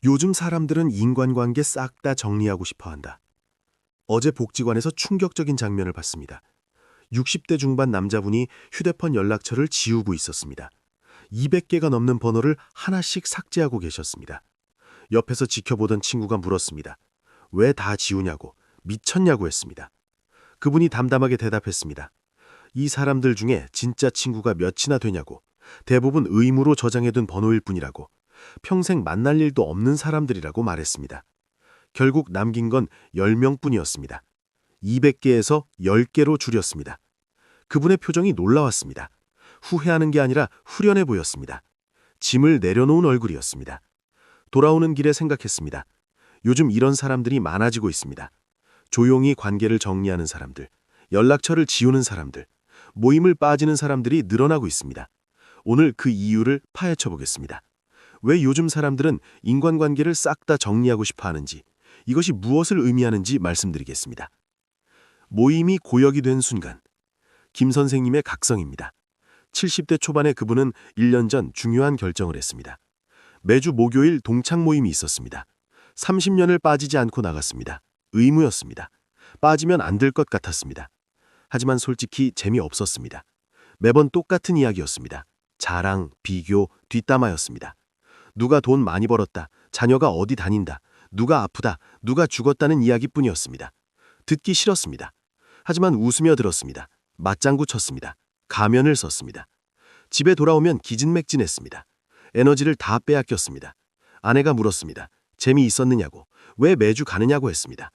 요즘 사람들은 인간관계 싹 다 정리하고 싶어 한다. 어제 복지관에서 충격적인 장면을 봤습니다. 60대 중반 남자분이 휴대폰 연락처를 지우고 있었습니다. 200개가 넘는 번호를 하나씩 삭제하고 계셨습니다. 옆에서 지켜보던 친구가 물었습니다. 왜 다 지우냐고, 미쳤냐고 했습니다. 그분이 담담하게 대답했습니다. 이 사람들 중에 진짜 친구가 몇이나 되냐고, 대부분 의무로 저장해둔 번호일 뿐이라고, 평생 만날 일도 없는 사람들이라고 말했습니다. 결국 남긴 건 10명뿐이었습니다. 200개에서 10개로 줄였습니다. 그분의 표정이 놀라웠습니다. 후회하는 게 아니라 후련해 보였습니다. 짐을 내려놓은 얼굴이었습니다. 돌아오는 길에 생각했습니다. 요즘 이런 사람들이 많아지고 있습니다. 조용히 관계를 정리하는 사람들, 연락처를 지우는 사람들, 모임을 빠지는 사람들이 늘어나고 있습니다. 오늘 그 이유를 파헤쳐 보겠습니다. 왜 요즘 사람들은 인간관계를 싹 다 정리하고 싶어 하는지, 이것이 무엇을 의미하는지 말씀드리겠습니다. 모임이 고역이 된 순간, 김 선생님의 각성입니다. 70대 초반의 그분은 1년 전 중요한 결정을 했습니다. 매주 목요일 동창 모임이 있었습니다. 30년을 빠지지 않고 나갔습니다. 의무였습니다. 빠지면 안 될 것 같았습니다. 하지만 솔직히 재미없었습니다. 매번 똑같은 이야기였습니다. 자랑, 비교, 뒷담화였습니다. 누가 돈 많이 벌었다, 자녀가 어디 다닌다, 누가 아프다, 누가 죽었다는 이야기뿐이었습니다. 듣기 싫었습니다. 하지만 웃으며 들었습니다. 맞장구 쳤습니다. 가면을 썼습니다. 집에 돌아오면 기진맥진했습니다. 에너지를 다 빼앗겼습니다. 아내가 물었습니다. 재미있었느냐고, 왜 매주 가느냐고 했습니다.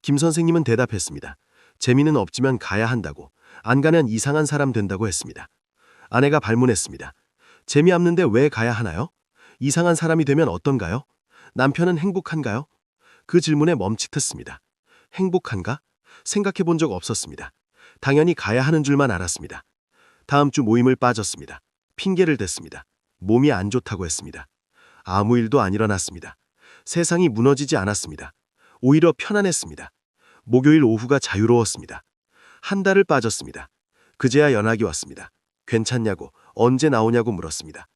김 선생님은 대답했습니다. 재미는 없지만 가야 한다고, 안 가면 이상한 사람 된다고 했습니다. 아내가 반문했습니다. 재미없는데 왜 가야 하나요? 이상한 사람이 되면 어떤가요? 남편은 행복한가요? 그 질문에 멈칫했습니다. 행복한가? 생각해 본 적 없었습니다. 당연히 가야 하는 줄만 알았습니다. 다음 주 모임을 빠졌습니다. 핑계를 댔습니다. 몸이 안 좋다고 했습니다. 아무 일도 안 일어났습니다. 세상이 무너지지 않았습니다. 오히려 편안했습니다. 목요일 오후가 자유로웠습니다. 한 달을 빠졌습니다. 그제야 연락이 왔습니다. 괜찮냐고, 언제 나오냐고 물었습니다.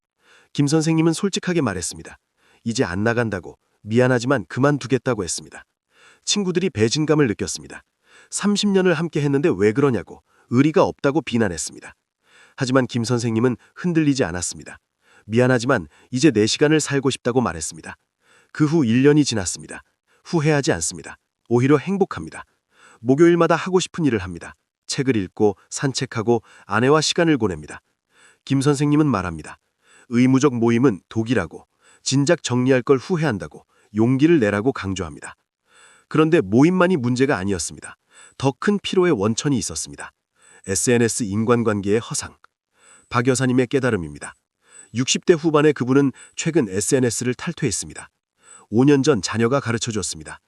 김 선생님은 솔직하게 말했습니다. 이제 안 나간다고, 미안하지만 그만두겠다고 했습니다. 친구들이 배신감을 느꼈습니다. 30년을 함께 했는데 왜 그러냐고, 의리가 없다고 비난했습니다. 하지만 김 선생님은 흔들리지 않았습니다. 미안하지만 이제 내 시간을 살고 싶다고 말했습니다. 그 후 1년이 지났습니다. 후회하지 않습니다. 오히려 행복합니다. 목요일마다 하고 싶은 일을 합니다. 책을 읽고 산책하고 아내와 시간을 보냅니다. 김 선생님은 말합니다. 의무적 모임은 독이라고, 진작 정리할 걸 후회한다고, 용기를 내라고 강조합니다. 그런데 모임만이 문제가 아니었습니다. 더 큰 피로의 원천이 있었습니다. SNS 인간관계의 허상. 박 여사님의 깨달음입니다. 60대 후반의 그분은 최근 SNS를 탈퇴했습니다. 5년 전 자녀가 가르쳐줬습니다.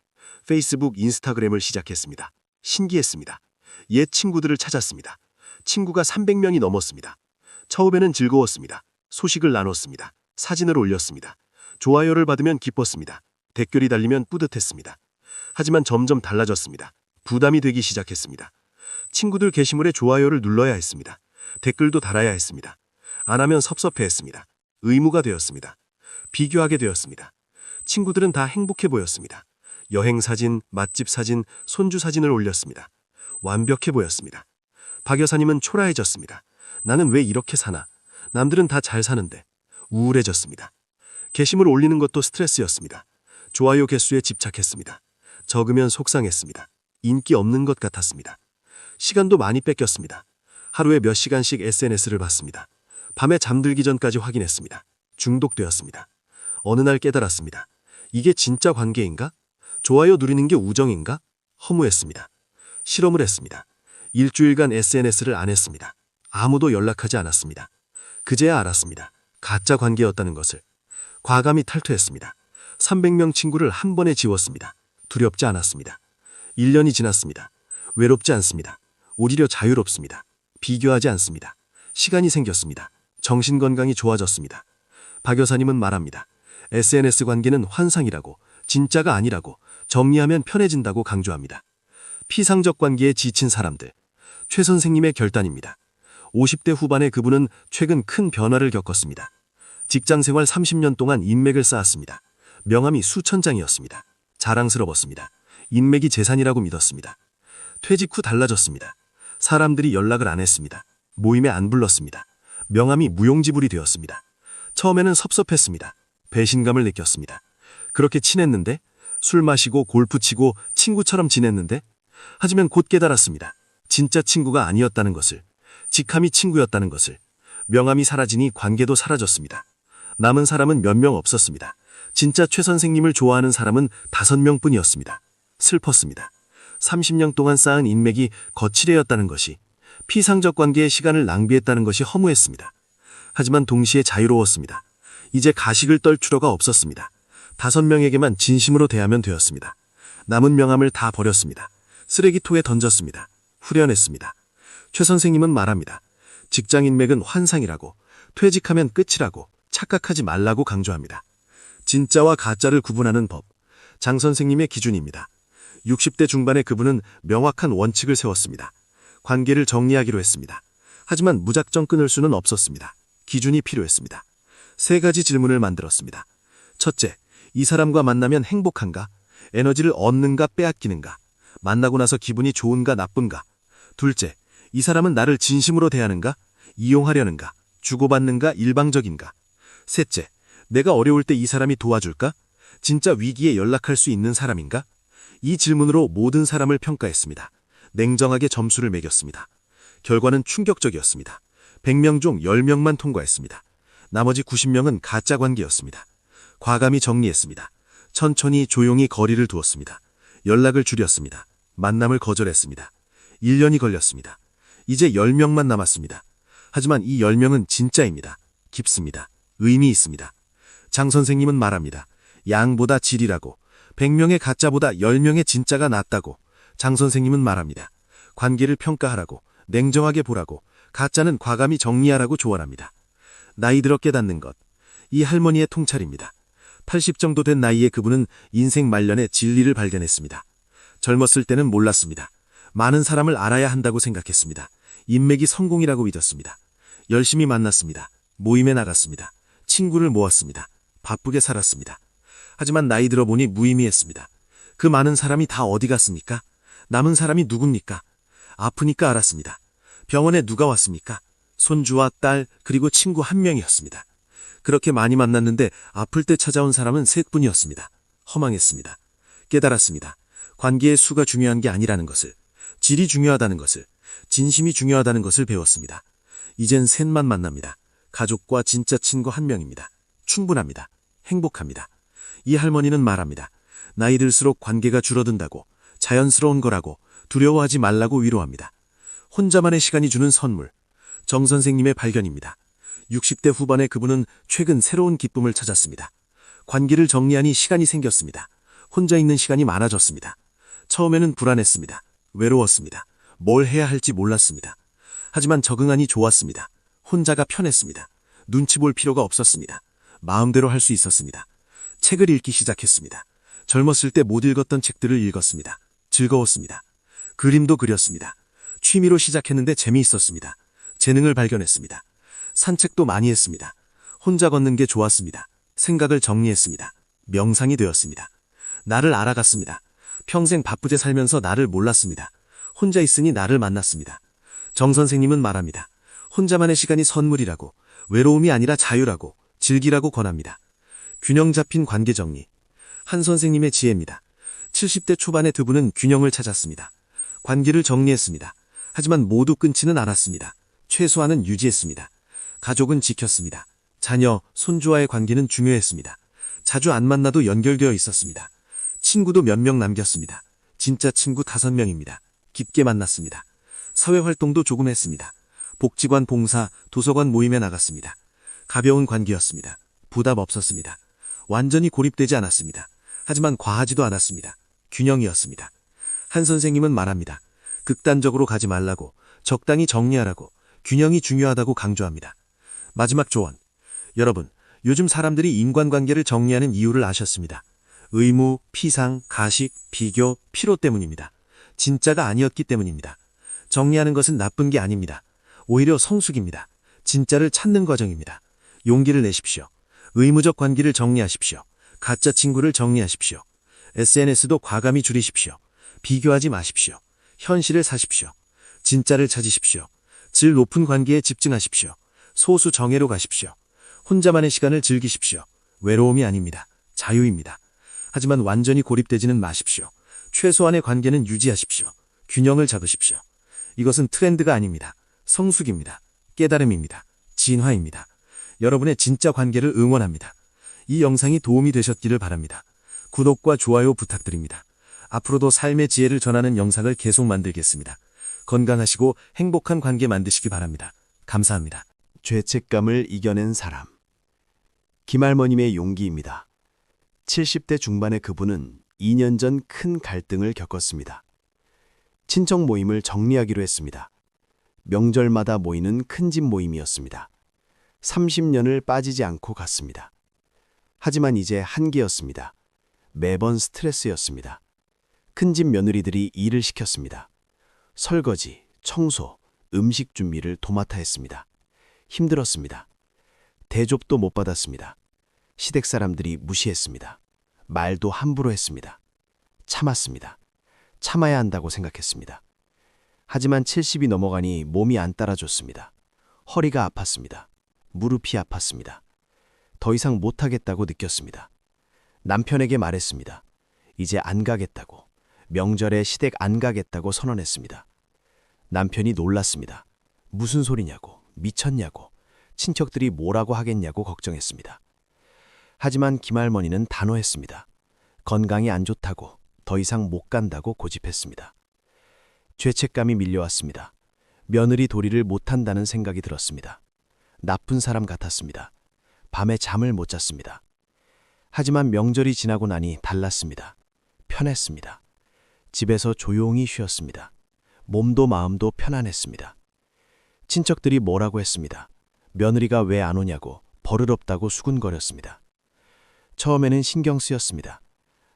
페이스북, 인스타그램을 시작했습니다. 신기했습니다. 옛 친구들을 찾았습니다. 친구가 300명이 넘었습니다. 처음에는 즐거웠습니다. 소식을 나눴습니다. 사진을 올렸습니다. 좋아요를 받으면 기뻤습니다. 댓글이 달리면 뿌듯했습니다. 하지만 점점 달라졌습니다. 부담이 되기 시작했습니다. 친구들 게시물에 좋아요를 눌러야 했습니다. 댓글도 달아야 했습니다. 안 하면 섭섭해했습니다. 의무가 되었습니다. 비교하게 되었습니다. 친구들은 다 행복해 보였습니다. 여행 사진, 맛집 사진, 손주 사진을 올렸습니다. 완벽해 보였습니다. 박 여사님은 초라해졌습니다. 나는 왜 이렇게 사나? 남들은 다 잘 사는데. 우울해졌습니다. 게시물 올리는 것도 스트레스였습니다. 좋아요 개수에 집착했습니다. 적으면 속상했습니다. 인기 없는 것 같았습니다. 시간도 많이 뺏겼습니다. 하루에 몇 시간씩 SNS를 봤습니다. 밤에 잠들기 전까지 확인했습니다. 중독되었습니다. 어느 날 깨달았습니다. 이게 진짜 관계인가? 좋아요 누리는 게 우정인가? 허무했습니다. 실험을 했습니다. 일주일간 SNS를 안 했습니다. 아무도 연락하지 않았습니다. 그제야 알았습니다. 가짜 관계였다는 것을. 과감히 탈퇴했습니다. 300명 친구를 한 번에 지웠습니다. 두렵지 않았습니다. 1년이 지났습니다. 외롭지 않습니다. 오히려 자유롭습니다. 비교하지 않습니다. 시간이 생겼습니다. 정신건강이 좋아졌습니다. 박 여사님은 말합니다. SNS 관계는 환상이라고, 진짜가 아니라고, 정리하면 편해진다고 강조합니다. 피상적 관계에 지친 사람들. 최 선생님의 결단입니다. 50대 후반의 그분은 최근 큰 변화를 겪었습니다. 직장생활 30년 동안 인맥을 쌓았습니다. 명함이 수천 장이었습니다. 자랑스러웠습니다. 인맥이 재산이라고 믿었습니다. 퇴직 후 달라졌습니다. 사람들이 연락을 안 했습니다. 모임에 안 불렀습니다. 명함이 무용지물이 되었습니다. 처음에는 섭섭했습니다. 배신감을 느꼈습니다. 그렇게 친했는데, 술 마시고 골프 치고 친구처럼 지냈는데, 하지만 곧 깨달았습니다. 진짜 친구가 아니었다는 것을, 직함이 친구였다는 것을. 명함이 사라지니 관계도 사라졌습니다. 남은 사람은 몇 명 없었습니다. 진짜 최 선생님을 좋아하는 사람은 5명뿐이었습니다. 슬펐습니다. 30년 동안 쌓은 인맥이 거칠애였다는 것이, 피상적 관계에 시간을 낭비했다는 것이 허무했습니다. 하지만 동시에 자유로웠습니다. 이제 가식을 떨 필요가 없었습니다. 5명에게만 진심으로 대하면 되었습니다. 남은 명함을 다 버렸습니다. 쓰레기통에 던졌습니다. 후련했습니다. 최 선생님은 말합니다. 직장 인맥은 환상이라고, 퇴직하면 끝이라고, 착각하지 말라고 강조합니다. 진짜와 가짜를 구분하는 법, 장 선생님의 기준입니다. 60대 중반의 그분은 명확한 원칙을 세웠습니다. 관계를 정리하기로 했습니다. 하지만 무작정 끊을 수는 없었습니다. 기준이 필요했습니다. 3가지 질문을 만들었습니다. 첫째, 이 사람과 만나면 행복한가? 에너지를 얻는가 빼앗기는가? 만나고 나서 기분이 좋은가 나쁜가? 둘째, 이 사람은 나를 진심으로 대하는가? 이용하려는가? 주고받는가? 일방적인가? 셋째, 내가 어려울 때 이 사람이 도와줄까? 진짜 위기에 연락할 수 있는 사람인가? 이 질문으로 모든 사람을 평가했습니다. 냉정하게 점수를 매겼습니다. 결과는 충격적이었습니다. 100명 중 10명만 통과했습니다. 나머지 90명은 가짜 관계였습니다. 과감히 정리했습니다. 천천히 조용히 거리를 두었습니다. 연락을 줄였습니다. 만남을 거절했습니다. 1년이 걸렸습니다. 이제 10명만 남았습니다. 하지만 이 10명은 진짜입니다. 깊습니다. 의미 있습니다. 장 선생님은 말합니다. 양보다 질이라고, 100명의 가짜보다 10명의 진짜가 낫다고. 장 선생님은 말합니다. 관계를 평가하라고, 냉정하게 보라고, 가짜는 과감히 정리하라고 조언합니다. 나이 들어 깨닫는 것. 이 할머니의 통찰입니다. 80 정도 된 나이에 그분은 인생 말년에 진리를 발견했습니다. 젊었을 때는 몰랐습니다. 많은 사람을 알아야 한다고 생각했습니다. 인맥이 성공이라고 믿었습니다. 열심히 만났습니다. 모임에 나갔습니다. 친구를 모았습니다. 바쁘게 살았습니다. 하지만 나이 들어 보니 무의미했습니다. 그 많은 사람이 다 어디 갔습니까? 남은 사람이 누굽니까? 아프니까 알았습니다. 병원에 누가 왔습니까? 손주와 딸 그리고 친구 1명이었습니다. 그렇게 많이 만났는데 아플 때 찾아온 사람은 3분이었습니다. 허망했습니다. 깨달았습니다. 관계의 수가 중요한 게 아니라는 것을, 질이 중요하다는 것을, 진심이 중요하다는 것을 배웠습니다. 이젠 셋만 만납니다. 가족과 진짜 친구 1명입니다. 충분합니다. 행복합니다. 이 할머니는 말합니다. 나이 들수록 관계가 줄어든다고, 자연스러운 거라고, 두려워하지 말라고 위로합니다. 혼자만의 시간이 주는 선물. 정 선생님의 발견입니다. 60대 후반의 그분은 최근 새로운 기쁨을 찾았습니다. 관계를 정리하니 시간이 생겼습니다. 혼자 있는 시간이 많아졌습니다. 처음에는 불안했습니다. 외로웠습니다. 뭘 해야 할지 몰랐습니다. 하지만 적응하니 좋았습니다. 혼자가 편했습니다. 눈치 볼 필요가 없었습니다. 마음대로 할 수 있었습니다. 책을 읽기 시작했습니다. 젊었을 때 못 읽었던 책들을 읽었습니다. 즐거웠습니다. 그림도 그렸습니다. 취미로 시작했는데 재미있었습니다. 재능을 발견했습니다. 산책도 많이 했습니다. 혼자 걷는 게 좋았습니다. 생각을 정리했습니다. 명상이 되었습니다. 나를 알아갔습니다. 평생 바쁘게 살면서 나를 몰랐습니다. 혼자 있으니 나를 만났습니다. 정 선생님은 말합니다. 혼자만의 시간이 선물이라고, 외로움이 아니라 자유라고, 즐기라고 권합니다. 균형 잡힌 관계 정리. 한 선생님의 지혜입니다. 70대 초반의 두 분은 균형을 찾았습니다. 관계를 정리했습니다. 하지만 모두 끊지는 않았습니다. 최소한은 유지했습니다. 가족은 지켰습니다. 자녀, 손주와의 관계는 중요했습니다. 자주 안 만나도 연결되어 있었습니다. 친구도 몇 명 남겼습니다. 진짜 친구 5명입니다. 깊게 만났습니다. 사회활동도 조금 했습니다. 복지관 봉사, 도서관 모임에 나갔습니다. 가벼운 관계였습니다. 부담 없었습니다. 완전히 고립되지 않았습니다. 하지만 과하지도 않았습니다. 균형이었습니다. 한 선생님은 말합니다. 극단적으로 가지 말라고, 적당히 정리하라고, 균형이 중요하다고 강조합니다. 마지막 조언. 여러분, 요즘 사람들이 인간관계를 정리하는 이유를 아셨습니다. 의무, 피상, 가식, 비교, 피로 때문입니다. 진짜가 아니었기 때문입니다. 정리하는 것은 나쁜 게 아닙니다. 오히려 성숙입니다. 진짜를 찾는 과정입니다. 용기를 내십시오. 의무적 관계를 정리하십시오. 가짜 친구를 정리하십시오. SNS도 과감히 줄이십시오. 비교하지 마십시오. 현실을 사십시오. 진짜를 찾으십시오. 질 높은 관계에 집중하십시오. 소수 정예로 가십시오. 혼자만의 시간을 즐기십시오. 외로움이 아닙니다. 자유입니다. 하지만 완전히 고립되지는 마십시오. 최소한의 관계는 유지하십시오. 균형을 잡으십시오. 이것은 트렌드가 아닙니다. 성숙입니다. 깨달음입니다. 진화입니다. 여러분의 진짜 관계를 응원합니다. 이 영상이 도움이 되셨기를 바랍니다. 구독과 좋아요 부탁드립니다. 앞으로도 삶의 지혜를 전하는 영상을 계속 만들겠습니다. 건강하시고 행복한 관계 만드시기 바랍니다. 감사합니다. 죄책감을 이겨낸 사람. 김할머님의 용기입니다. 70대 중반의 그분은 2년 전 큰 갈등을 겪었습니다. 친척 모임을 정리하기로 했습니다. 명절마다 모이는 큰 집 모임이었습니다. 30년을 빠지지 않고 갔습니다. 하지만 이제 한계였습니다. 매번 스트레스였습니다. 큰 집 며느리들이 일을 시켰습니다. 설거지, 청소, 음식 준비를 도맡아 했습니다. 힘들었습니다. 대접도 못 받았습니다. 시댁 사람들이 무시했습니다. 말도 함부로 했습니다. 참았습니다. 참아야 한다고 생각했습니다. 하지만 70이 넘어가니 몸이 안 따라줬습니다. 허리가 아팠습니다. 무릎이 아팠습니다. 더 이상 못하겠다고 느꼈습니다. 남편에게 말했습니다. 이제 안 가겠다고, 명절에 시댁 안 가겠다고 선언했습니다. 남편이 놀랐습니다. 무슨 소리냐고, 미쳤냐고, 친척들이 뭐라고 하겠냐고 걱정했습니다. 하지만 김할머니는 단호했습니다. 건강이 안 좋다고, 더 이상 못 간다고 고집했습니다. 죄책감이 밀려왔습니다. 며느리 도리를 못한다는 생각이 들었습니다. 나쁜 사람 같았습니다. 밤에 잠을 못 잤습니다. 하지만 명절이 지나고 나니 달랐습니다. 편했습니다. 집에서 조용히 쉬었습니다. 몸도 마음도 편안했습니다. 친척들이 뭐라고 했습니다. 며느리가 왜 안 오냐고 버릇없다고 수군거렸습니다. 처음에는 신경 쓰였습니다.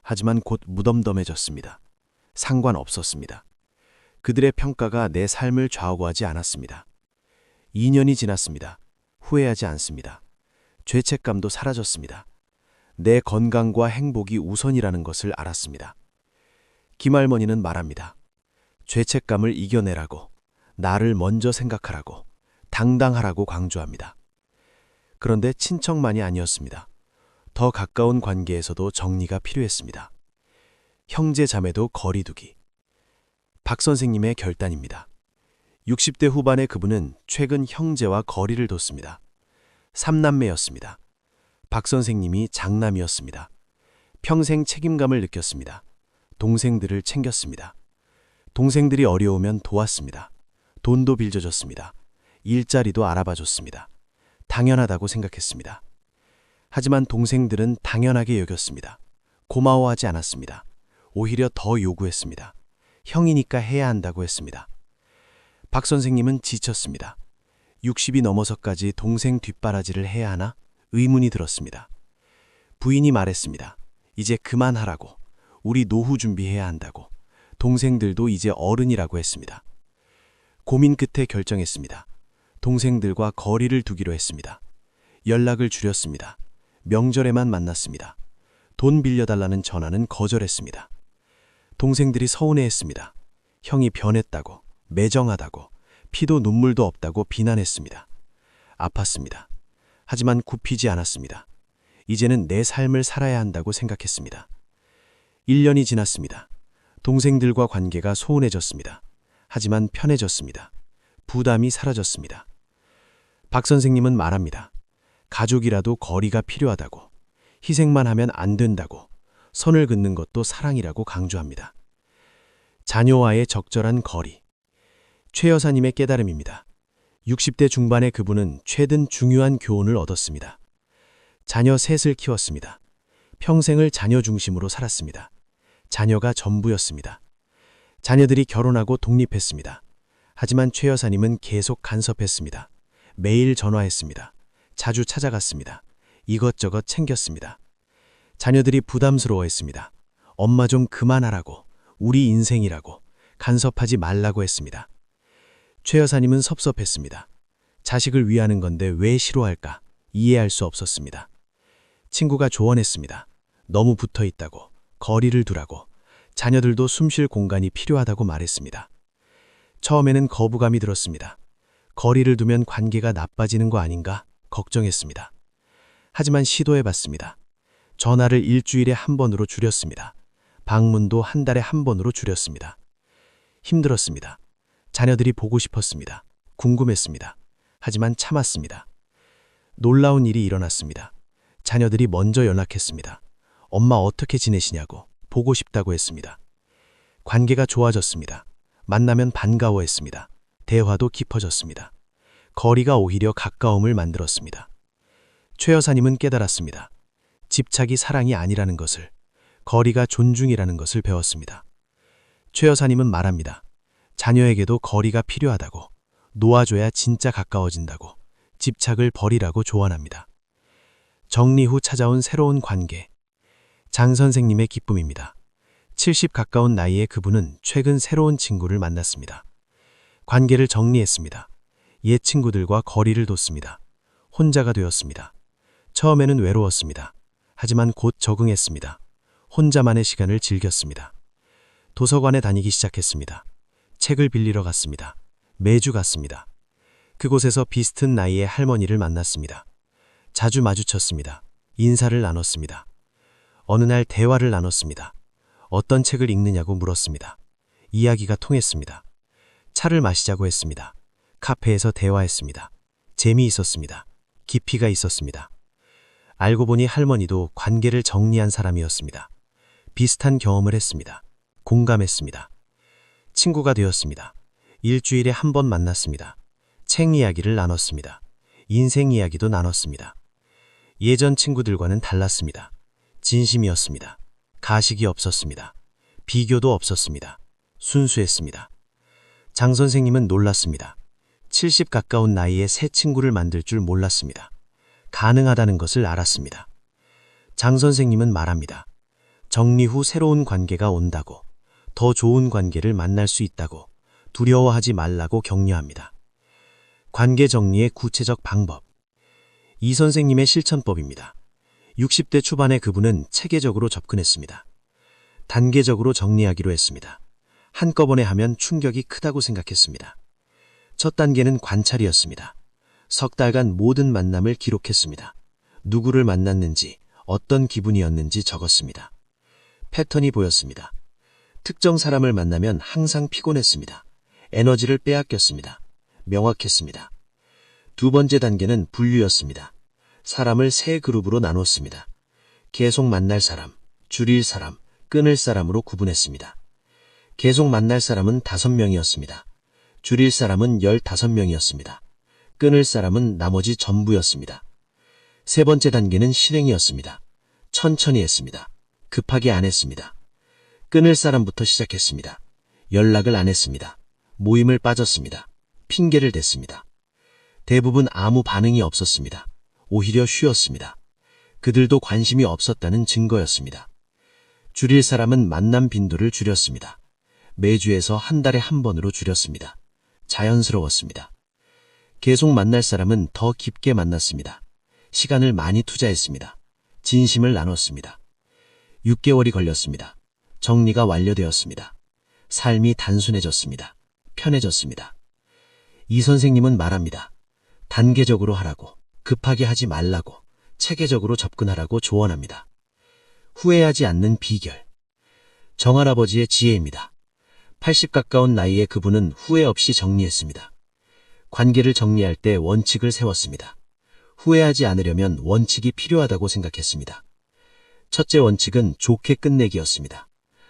하지만 곧 무덤덤해졌습니다. 상관없었습니다. 그들의 평가가 내 삶을 좌우하지 않았습니다. 2년이 지났습니다. 후회하지 않습니다. 죄책감도 사라졌습니다. 내 건강과 행복이 우선이라는 것을 알았습니다. 김할머니는 말합니다. 죄책감을 이겨내라고, 나를 먼저 생각하라고, 당당하라고 강조합니다. 그런데 친척만이 아니었습니다. 더 가까운 관계에서도 정리가 필요했습니다. 형제 자매도 거리두기. 박 선생님의 결단입니다. 60대 후반의 그분은 최근 형제와 거리를 뒀습니다. 3남매였습니다. 박 선생님이 장남이었습니다. 평생 책임감을 느꼈습니다. 동생들을 챙겼습니다. 동생들이 어려우면 도왔습니다. 돈도 빌려줬습니다. 일자리도 알아봐줬습니다. 당연하다고 생각했습니다. 하지만 동생들은 당연하게 여겼습니다. 고마워하지 않았습니다. 오히려 더 요구했습니다. 형이니까 해야 한다고 했습니다. 박 선생님은 지쳤습니다. 60이 넘어서까지 동생 뒷바라지를 해야 하나? 의문이 들었습니다. 부인이 말했습니다. 이제 그만하라고. 우리 노후 준비해야 한다고. 동생들도 이제 어른이라고 했습니다. 고민 끝에 결정했습니다. 동생들과 거리를 두기로 했습니다. 연락을 줄였습니다. 명절에만 만났습니다. 돈 빌려달라는 전화는 거절했습니다. 동생들이 서운해했습니다. 형이 변했다고, 매정하다고, 피도 눈물도 없다고 비난했습니다. 아팠습니다. 하지만 굽히지 않았습니다. 이제는 내 삶을 살아야 한다고 생각했습니다. 1년이 지났습니다. 동생들과 관계가 소원해졌습니다. 하지만 편해졌습니다. 부담이 사라졌습니다. 박 선생님은 말합니다. 가족이라도 거리가 필요하다고, 희생만 하면 안 된다고, 선을 긋는 것도 사랑이라고 강조합니다. 자녀와의 적절한 거리. 최 여사님의 깨달음입니다. 60대 중반의 그분은 최근 중요한 교훈을 얻었습니다. 자녀 셋을 키웠습니다. 평생을 자녀 중심으로 살았습니다. 자녀가 전부였습니다. 자녀들이 결혼하고 독립했습니다. 하지만 최 여사님은 계속 간섭했습니다. 매일 전화했습니다. 자주 찾아갔습니다. 이것저것 챙겼습니다. 자녀들이 부담스러워했습니다. 엄마 좀 그만하라고, 우리 인생이라고, 간섭하지 말라고 했습니다. 최 여사님은 섭섭했습니다. 자식을 위하는 건데 왜 싫어할까? 이해할 수 없었습니다. 친구가 조언했습니다. 너무 붙어 있다고, 거리를 두라고, 자녀들도 숨쉴 공간이 필요하다고 말했습니다. 처음에는 거부감이 들었습니다. 거리를 두면 관계가 나빠지는 거 아닌가 걱정했습니다. 하지만 시도해봤습니다. 전화를 일주일에 한 번으로 줄였습니다. 방문도 한 달에 한 번으로 줄였습니다. 힘들었습니다. 자녀들이 보고 싶었습니다. 궁금했습니다. 하지만 참았습니다. 놀라운 일이 일어났습니다. 자녀들이 먼저 연락했습니다. 엄마 어떻게 지내시냐고, 보고 싶다고 했습니다. 관계가 좋아졌습니다. 만나면 반가워했습니다. 대화도 깊어졌습니다. 거리가 오히려 가까움을 만들었습니다. 최 여사님은 깨달았습니다. 집착이 사랑이 아니라는 것을, 거리가 존중이라는 것을 배웠습니다. 최 여사님은 말합니다. 자녀에게도 거리가 필요하다고, 놓아줘야 진짜 가까워진다고, 집착을 버리라고 조언합니다. 정리 후 찾아온 새로운 관계. 장 선생님의 기쁨입니다. 70 가까운 나이에 그분은 최근 새로운 친구를 만났습니다. 관계를 정리했습니다. 옛 친구들과 거리를 뒀습니다. 혼자가 되었습니다. 처음에는 외로웠습니다. 하지만 곧 적응했습니다. 혼자만의 시간을 즐겼습니다. 도서관에 다니기 시작했습니다. 책을 빌리러 갔습니다. 매주 갔습니다. 그곳에서 비슷한 나이의 할머니를 만났습니다. 자주 마주쳤습니다. 인사를 나눴습니다. 어느 날 대화를 나눴습니다. 어떤 책을 읽느냐고 물었습니다. 이야기가 통했습니다. 차를 마시자고 했습니다. 카페에서 대화했습니다. 재미있었습니다. 깊이가 있었습니다. 알고 보니 할머니도 관계를 정리한 사람이었습니다. 비슷한 경험을 했습니다. 공감했습니다. 친구가 되었습니다. 일주일에 한 번 만났습니다. 책 이야기를 나눴습니다. 인생 이야기도 나눴습니다. 예전 친구들과는 달랐습니다. 진심이었습니다. 가식이 없었습니다. 비교도 없었습니다. 순수했습니다. 장 선생님은 놀랐습니다. 70 가까운 나이에 새 친구를 만들 줄 몰랐습니다. 가능하다는 것을 알았습니다. 장 선생님은 말합니다. 정리 후 새로운 관계가 온다고, 더 좋은 관계를 만날 수 있다고, 두려워하지 말라고 격려합니다. 관계 정리의 구체적 방법. 이 선생님의 실천법입니다. 60대 초반에 그분은 체계적으로 접근했습니다. 단계적으로 정리하기로 했습니다. 한꺼번에 하면 충격이 크다고 생각했습니다. 첫 단계는 관찰이었습니다. 석 달간 모든 만남을 기록했습니다. 누구를 만났는지, 어떤 기분이었는지 적었습니다. 패턴이 보였습니다. 특정 사람을 만나면 항상 피곤했습니다. 에너지를 빼앗겼습니다. 명확했습니다. 두 번째 단계는 분류였습니다. 사람을 세 그룹으로 나눴습니다. 계속 만날 사람, 줄일 사람, 끊을 사람으로 구분했습니다. 계속 만날 사람은 5명이었습니다. 줄일 사람은 15명이었습니다. 끊을 사람은 나머지 전부였습니다. 세 번째 단계는 실행이었습니다. 천천히 했습니다. 급하게 안 했습니다. 끊을 사람부터 시작했습니다. 연락을 안 했습니다. 모임을 빠졌습니다. 핑계를 댔습니다. 대부분 아무 반응이 없었습니다. 오히려 쉬었습니다. 그들도 관심이 없었다는 증거였습니다. 줄일 사람은 만남 빈도를 줄였습니다. 매주에서 한 달에 한 번으로 줄였습니다. 자연스러웠습니다. 계속 만날 사람은 더 깊게 만났습니다. 시간을 많이 투자했습니다. 진심을 나눴습니다. 6개월이 걸렸습니다. 정리가 완료되었습니다. 삶이 단순해졌습니다. 편해졌습니다. 이 선생님은 말합니다. 단계적으로 하라고, 급하게 하지 말라고, 체계적으로 접근하라고 조언합니다. 후회하지 않는 비결. 정할아버지의 지혜입니다. 80 가까운 나이에 그분은 후회 없이 정리했습니다. 관계를 정리할 때 원칙을 세웠습니다. 후회하지 않으려면 원칙이 필요하다고 생각했습니다. 첫째 원칙은 좋게 끝내기였습니다.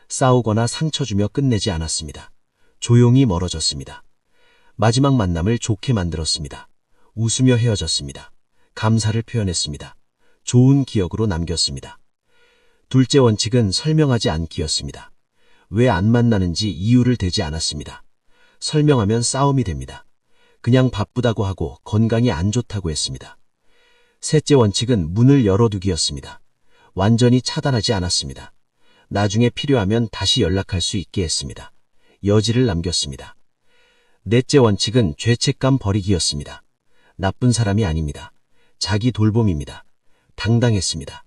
싸우거나 상처 주며 끝내지 않았습니다. 조용히 멀어졌습니다. 마지막 만남을 좋게 만들었습니다. 웃으며 헤어졌습니다. 감사를 표현했습니다. 좋은 기억으로 남겼습니다. 둘째 원칙은 설명하지 않기였습니다. 왜 안 만나는지 이유를 대지 않았습니다. 설명하면 싸움이 됩니다. 그냥 바쁘다고 하고 건강이 안 좋다고 했습니다. 셋째 원칙은 문을 열어두기였습니다. 완전히 차단하지 않았습니다. 나중에 필요하면 다시 연락할 수 있게 했습니다. 여지를 남겼습니다. 넷째 원칙은 죄책감 버리기였습니다. 나쁜 사람이 아닙니다. 자기 돌봄입니다. 당당했습니다.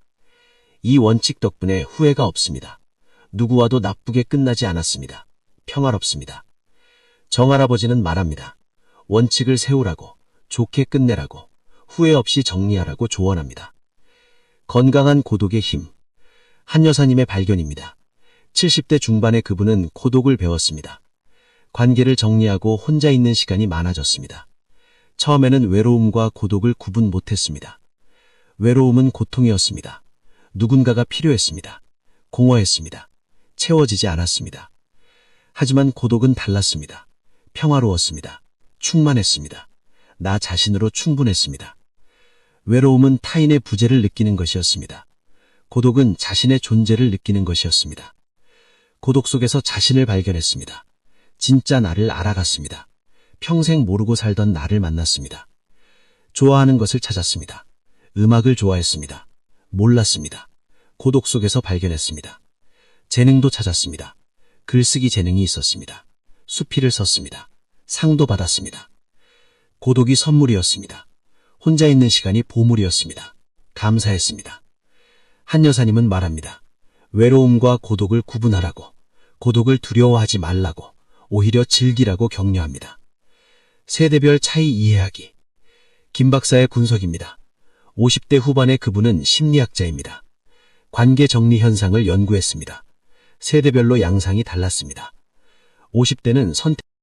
이 원칙 덕분에 후회가 없습니다. 누구와도 나쁘게 끝나지 않았습니다. 평화롭습니다. 정할아버지는 말합니다. 원칙을 세우라고, 좋게 끝내라고, 후회 없이 정리하라고 조언합니다. 건강한 고독의 힘. 한 여사님의 발견입니다. 70대 중반의 그분은 고독을 배웠습니다. 관계를 정리하고 혼자 있는 시간이 많아졌습니다. 처음에는 외로움과 고독을 구분 못했습니다. 외로움은 고통이었습니다. 누군가가 필요했습니다. 공허했습니다. 채워지지 않았습니다. 하지만 고독은 달랐습니다. 평화로웠습니다. 충만했습니다. 나 자신으로 충분했습니다. 외로움은 타인의 부재를 느끼는 것이었습니다. 고독은 자신의 존재를 느끼는 것이었습니다. 고독 속에서 자신을 발견했습니다. 진짜 나를 알아갔습니다. 평생 모르고 살던 나를 만났습니다. 좋아하는 것을 찾았습니다. 음악을 좋아했습니다. 몰랐습니다. 고독 속에서 발견했습니다. 재능도 찾았습니다. 글쓰기 재능이 있었습니다. 수필을 썼습니다. 상도 받았습니다. 고독이 선물이었습니다. 혼자 있는 시간이 보물이었습니다. 감사했습니다. 한 여사님은 말합니다. 외로움과 고독을 구분하라고, 고독을 두려워하지 말라고, 오히려 즐기라고 격려합니다. 세대별 차이 이해하기. 김 박사의 분석입니다. 50대 후반의 그분은 심리학자입니다. 관계 정리 현상을 연구했습니다. 세대별로 양상이 달랐습니다. 50대는 선택